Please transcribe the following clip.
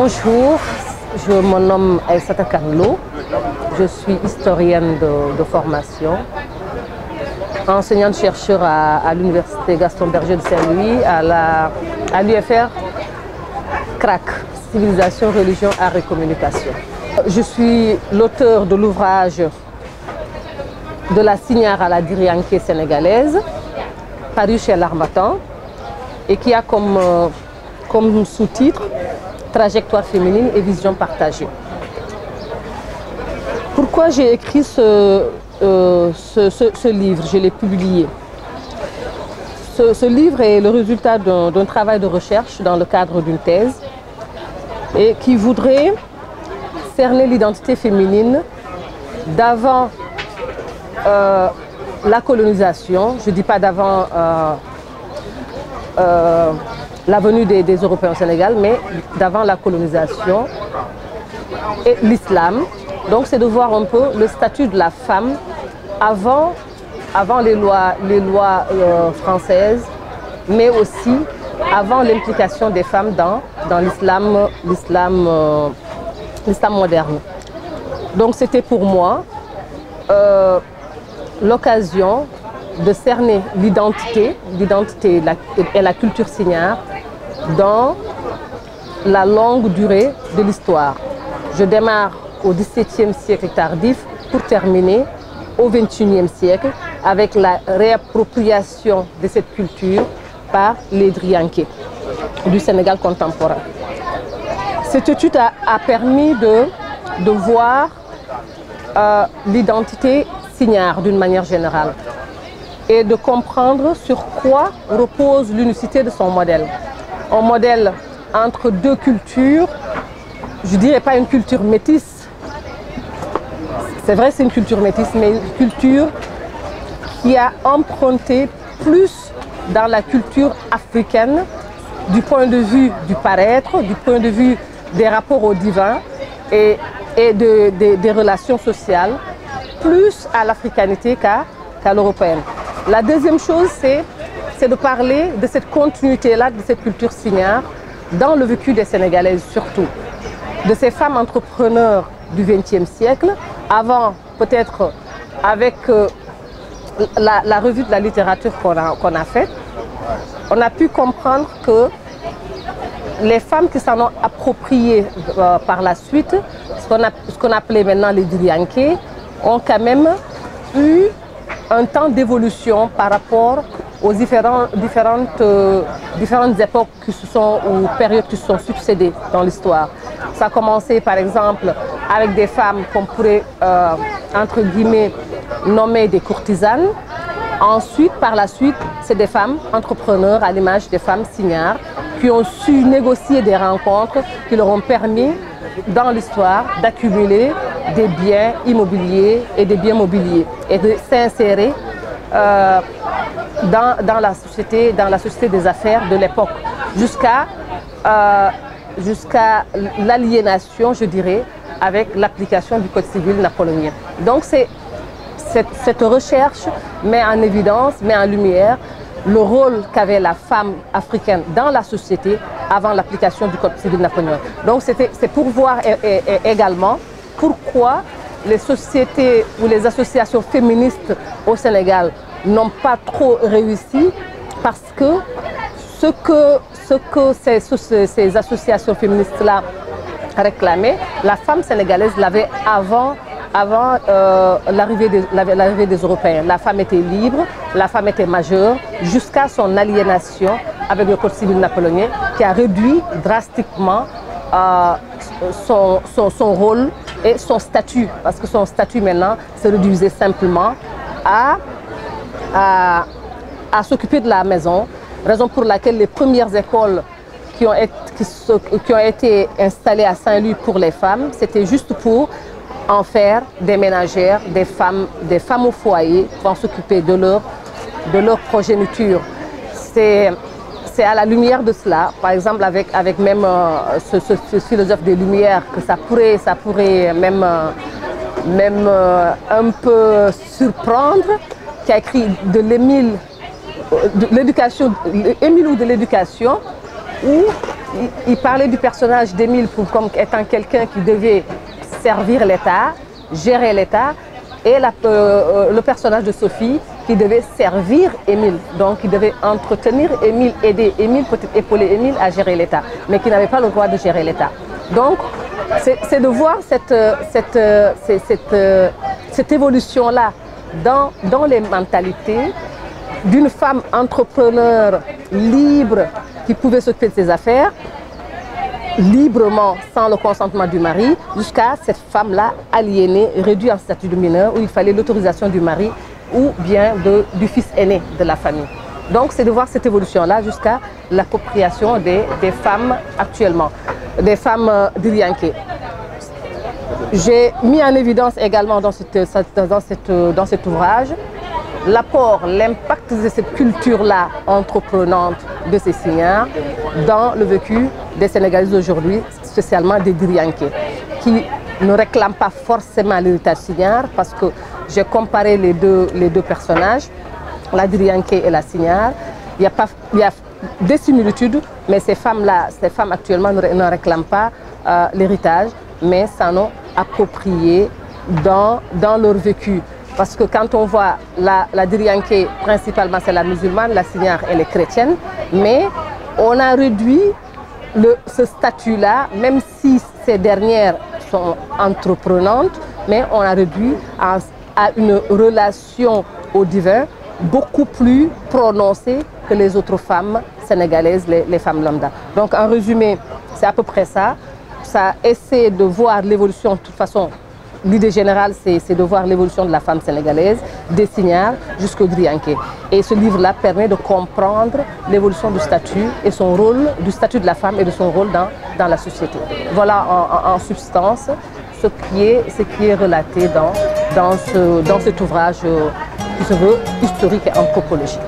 Bonjour, je me nomme Aïssata Kane-Lo, je suis historienne de formation, enseignante-chercheur à l'Université Gaston Berger de Saint-Louis, à l'UFR CRAC, Civilisation, Religion, Art et Communication. Je suis l'auteur de l'ouvrage De la Signare à la Diriyanké sénégalaise, paru chez l'Harmattan, et qui a comme sous-titre Trajectoire féminine et vision partagée. Pourquoi j'ai écrit ce livre? Je l'ai publié. Ce livre est le résultat d'un travail de recherche dans le cadre d'une thèse et qui voudrait cerner l'identité féminine d'avant la colonisation, je ne dis pas d'avant la venue des Européens au Sénégal, mais d'avant la colonisation et l'islam. Donc c'est de voir un peu le statut de la femme avant les lois françaises, mais aussi avant l'implication des femmes dans l'islam moderne. Donc c'était pour moi l'occasion de cerner l'identité et la culture signare dans la longue durée de l'histoire. Je démarre au XVIIe siècle tardif pour terminer au XXIe siècle avec la réappropriation de cette culture par les Diriyanké du Sénégal contemporain. Cette étude a permis de voir l'identité signare d'une manière générale et de comprendre sur quoi repose l'unicité de son modèle. Un modèle entre deux cultures, je ne dirais pas une culture métisse, c'est vrai c'est une culture métisse, mais une culture qui a emprunté plus dans la culture africaine du point de vue du paraître, du point de vue des rapports au divin et des relations sociales, plus à l'africanité qu'à l'européenne. La deuxième chose, c'est de parler de cette continuité-là, de cette culture signare, dans le vécu des Sénégalaises surtout. De ces femmes entrepreneurs du XXe siècle, avant peut-être avec la revue de la littérature qu'on a faite, on a pu comprendre que les femmes qui s'en ont appropriées par la suite, ce qu'on appelait maintenant les Diriyanké, ont quand même eu un temps d'évolution par rapport aux différentes époques ou périodes qui se sont succédées dans l'histoire. Ça a commencé par exemple avec des femmes qu'on pourrait entre guillemets nommer des courtisanes. Ensuite, par la suite, c'est des femmes entrepreneurs à l'image des femmes signares qui ont su négocier des rencontres qui leur ont permis dans l'histoire d'accumuler des biens immobiliers et des biens mobiliers et de s'insérer dans la société des affaires de l'époque jusqu'à l'aliénation, je dirais, avec l'application du Code civil napoléonien. Donc cette recherche met en évidence, met en lumière le rôle qu'avait la femme africaine dans la société avant l'application du Code civil napoléonien. Donc c'est pour voir également pourquoi les sociétés ou les associations féministes au Sénégal n'ont pas trop réussi, parce que ce que ces associations féministes-là réclamaient, la femme sénégalaise l'avait avant l'arrivée des Européens. La femme était libre, la femme était majeure, jusqu'à son aliénation avec le Code civil napoléonien qui a réduit drastiquement son rôle et son statut, parce que son statut maintenant se réduisait simplement à s'occuper de la maison, raison pour laquelle les premières écoles qui ont été installées à Saint-Louis pour les femmes, c'était juste pour en faire des ménagères, des femmes au foyer, pour s'occuper de leur progéniture. C'est à la lumière de cela, par exemple avec même ce philosophe des Lumières, que ça pourrait même un peu surprendre, qui a écrit de l'éducation, Émile ou de l'éducation, où il parlait du personnage d'Émile comme étant quelqu'un qui devait servir l'État, gérer l'État, et le personnage de Sophie qui devait servir Émile. Donc il devait entretenir Émile, aider Émile, peut-être épauler Émile à gérer l'État, mais qui n'avait pas le droit de gérer l'État. Donc c'est de voir cette évolution-là dans les mentalités d'une femme entrepreneur libre qui pouvait s'occuper de ses affaires librement, sans le consentement du mari, jusqu'à cette femme-là aliénée, réduite en statut de mineur, où il fallait l'autorisation du mari ou bien du fils aîné de la famille. Donc c'est de voir cette évolution-là jusqu'à l'appropriation des femmes actuellement, des femmes diriyanké. J'ai mis en évidence également dans cet ouvrage l'apport, l'impact de cette culture-là entreprenante de ces signares dans le vécu des Sénégalais aujourd'hui, spécialement des diriyanké, qui ne réclament pas forcément l'héritage signare, parce que j'ai comparé les deux personnages, la diriyanké et la signare. Il y a des similitudes, mais ces femmes actuellement ne réclament pas l'héritage, mais s'en ont approprié dans leur vécu. Parce que quand on voit la diriyanké, principalement c'est la musulmane, la signare elle est chrétienne, mais on a réduit ce statut-là, même si ces dernières sont entreprenantes, mais on a réduit à une relation au divin beaucoup plus prononcée que les autres femmes sénégalaises, les femmes lambda. Donc en résumé, c'est à peu près ça. Ça essaie de voir l'évolution, de toute façon, l'idée générale, c'est de voir l'évolution de la femme sénégalaise, des signares jusqu'au diriyanké. Et ce livre-là permet de comprendre l'évolution du statut et son rôle, du statut de la femme et de son rôle dans la société. Voilà en substance ce qui est relaté dans cet ouvrage qui se veut historique et anthropologique.